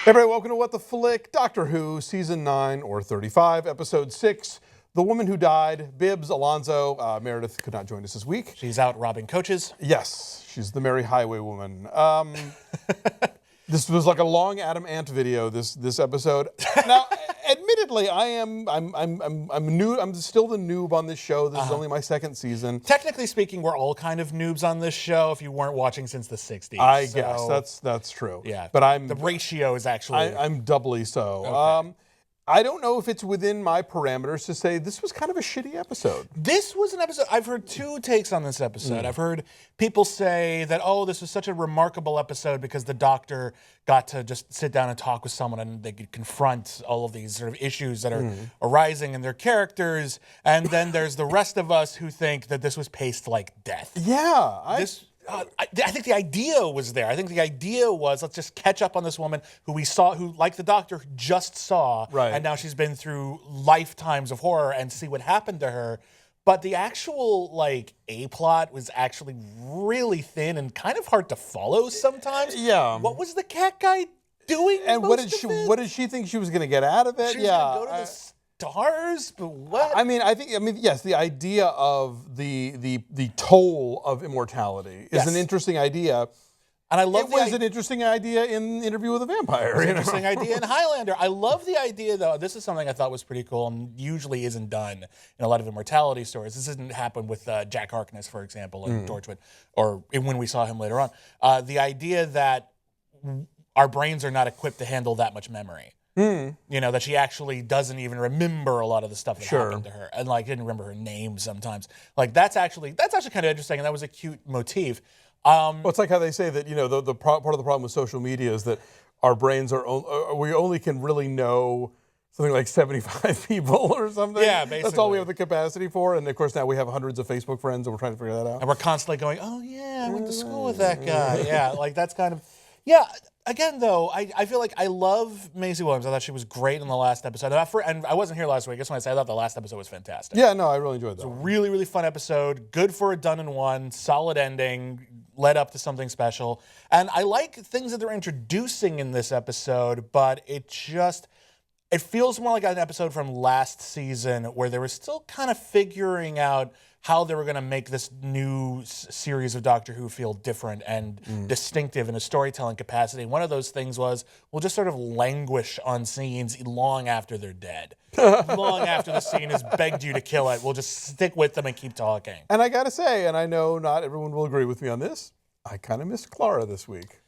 Hey everybody, welcome to What the Flick, Doctor Who, Season 9 or 35, Episode 6, The Woman Who Died. Bibbs, Alonso, Meredith could not join us this week. She's out robbing coaches. Yes, she's the Merry Highway Woman. This was like a long Adam Ant video, this episode. Now, admittedly, I'm new. I'm still the noob on this show. This is only my second season. Technically speaking, we're all kind of noobs on this show if you weren't watching since the 60s. I guess that's true. Yeah, but the ratio is actually I'm doubly so. Okay. I don't know if it's within my parameters to say this was kind of a shitty episode. This was an episode. I've heard two takes on this episode. I've heard people say that, oh, this was such a remarkable episode because the Doctor got to just sit down and talk with someone and they could confront all of these sort of issues that are arising in their characters. And then there's the rest of us who think that this was paced like death. Yeah. I think the idea was there. I think the idea was, let's just catch up on this woman who we saw, who, like the Doctor, just saw, right. And now she's been through lifetimes of horror and see what happened to her. But the actual, A-plot was actually really thin and kind of hard to follow sometimes. Yeah. What was the cat guy doing? And what did she think she was going to get out of it? She was going to go to the stars, but what? I mean, yes, the idea of the toll of immortality is an interesting idea. And I love it was an interesting idea in Interview with a Vampire. It was an interesting idea in Highlander. I love the idea, though. This is something I thought was pretty cool and usually isn't done in a lot of immortality stories. This didn't happen with Jack Harkness, for example, in Torchwood, or when we saw him later on. The idea that our brains are not equipped to handle that much memory. You know, that she actually doesn't even remember a lot of the stuff that happened to her. And, didn't remember her name sometimes. That's actually kind of interesting, and that was a cute motif. Well, it's like how they say that, part of the problem with social media is that our brains we only can really know something like 75 people or something. Yeah, basically. That's all we have the capacity for. And of course now we have hundreds of Facebook friends and we're trying to figure that out. And we're constantly going, oh yeah, I went to school with that guy. Yeah, that's kind of, yeah. Again, though, I feel like I love Maisie Williams. I thought she was great in the last episode. And I wasn't here last week. I just want to say I thought the last episode was fantastic. Yeah, no, I really enjoyed that. It was a really, really fun episode. Good for a done in one. Solid ending. Led up to something special. And I like things that they're introducing in this episode, but it feels more like an episode from last season where they were still kind of figuring out how they were going to make this new series of Doctor Who feel different and distinctive in a storytelling capacity. And one of those things was, we'll just sort of languish on scenes long after they're dead. Long after the scene has begged you to kill it, we'll just stick with them and keep talking. And I got to say, and I know not everyone will agree with me on this, I kind of missed Clara this week.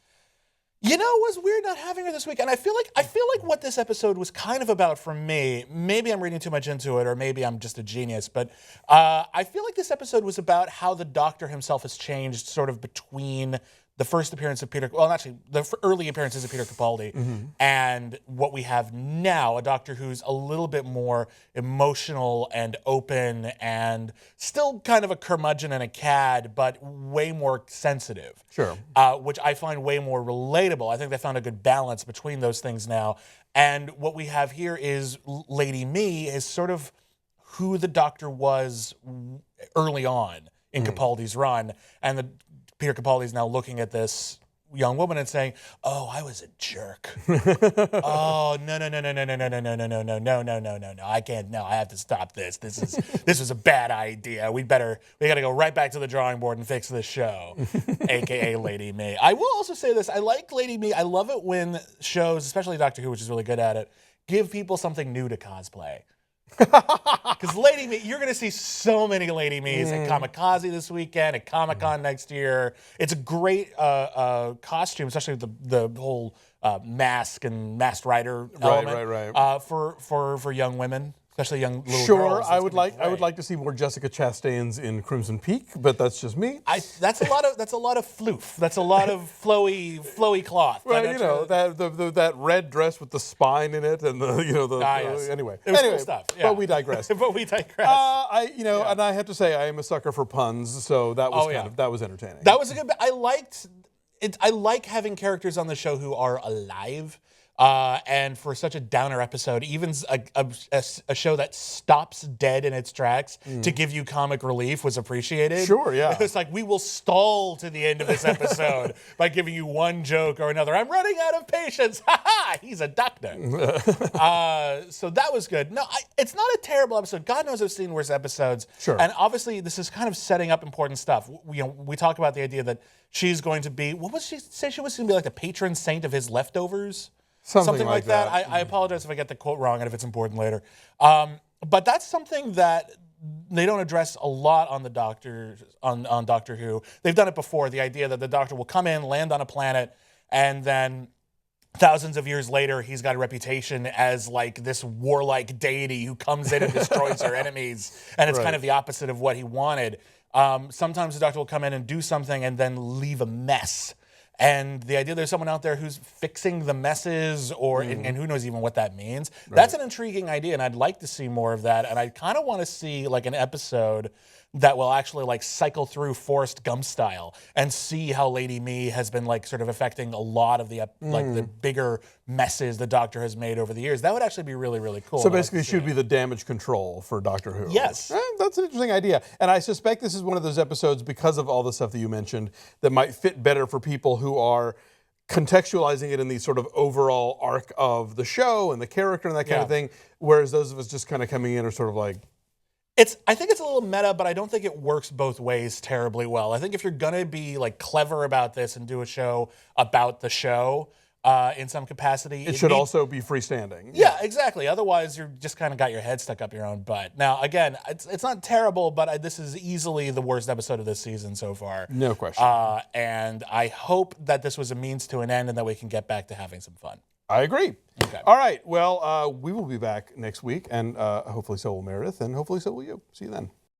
You know, it was weird not having her this week, and I feel like what this episode was kind of about for me, maybe I'm reading too much into it, or maybe I'm just a genius, but I feel like this episode was about how the Doctor himself has changed sort of between the first appearance of the early appearances of Peter Capaldi and what we have now, a Doctor who's a little bit more emotional and open and still kind of a curmudgeon and a cad, but way more sensitive. Sure. Which I find way more relatable. I think they found a good balance between those things now. And what we have here is Lady Me is sort of who the Doctor was early on in Capaldi's run, and Peter Capaldi is now looking at this young woman and saying, "Oh, I was a jerk. Oh, no, I can't. No, I have to stop this. This was a bad idea. We got to go right back to the drawing board and fix this show." AKA Lady Me. I will also say this: I like Lady Me. I love it when shows, especially Doctor Who, which is really good at it, give people something new to cosplay. Because Lady Me, you're going to see so many Lady Me's at Kamikaze this weekend, at Comic-Con next year. It's a great costume, especially the whole mask and masked rider element. Right. For young women, especially young little girls. Sure, I would like to see more Jessica Chastains in Crimson Peak, but that's just me. That's a lot of floof. That's a lot of flowy cloth. Well, that red dress with the spine in it, and yes. Anyway, it was cool stuff. Yeah. But we digress. And I have to say I am a sucker for puns, so that was that was entertaining. That was a good. I like having characters on the show who are alive. And for such a downer episode, even a show that stops dead in its tracks to give you comic relief was appreciated. Sure, yeah. It was like, we will stall to the end of this episode by giving you one joke or another. I'm running out of patience. Ha ha! He's a doctor. So that was good. No, it's not a terrible episode. God knows I've seen worse episodes. Sure. And obviously, this is kind of setting up important stuff. We talk about the idea that she's going to be, what was she say? She was going to be like the patron saint of his leftovers? Something like that. I apologize if I get the quote wrong and if it's important later. But that's something that they don't address a lot on the Doctor on Doctor Who. They've done it before. The idea that the Doctor will come in, land on a planet, and then thousands of years later, he's got a reputation as like this warlike deity who comes in and destroys our enemies, and it's kind of the opposite of what he wanted. Sometimes the Doctor will come in and do something and then leave a mess. And the idea there's someone out there who's fixing the messes, or and who knows even what that means. Right. That's an intriguing idea, and I'd like to see more of that. And I kind of want to see like an episode that will actually like cycle through Forrest Gump style and see how Lady Me has been like sort of affecting a lot of the like the bigger messes the Doctor has made over the years. That would actually be really, really cool. So basically, she would be the damage control for Doctor Who. Yes. That's an interesting idea. And I suspect this is one of those episodes, because of all the stuff that you mentioned, that might fit better for people who are contextualizing it in the sort of overall arc of the show and the character and that kind of thing, whereas those of us just kind of coming in are sort of like, I think it's a little meta, but I don't think it works both ways terribly well. I think if you're gonna be like clever about this and do a show about the show in some capacity, it should also be freestanding. Yeah, exactly. Otherwise, you're just kind of got your head stuck up your own butt. Now, again, it's not terrible, but this is easily the worst episode of this season so far. No question. And I hope that this was a means to an end and that we can get back to having some fun. I agree. Okay. All right. Well, we will be back next week, and hopefully so will Meredith, and hopefully so will you. See you then.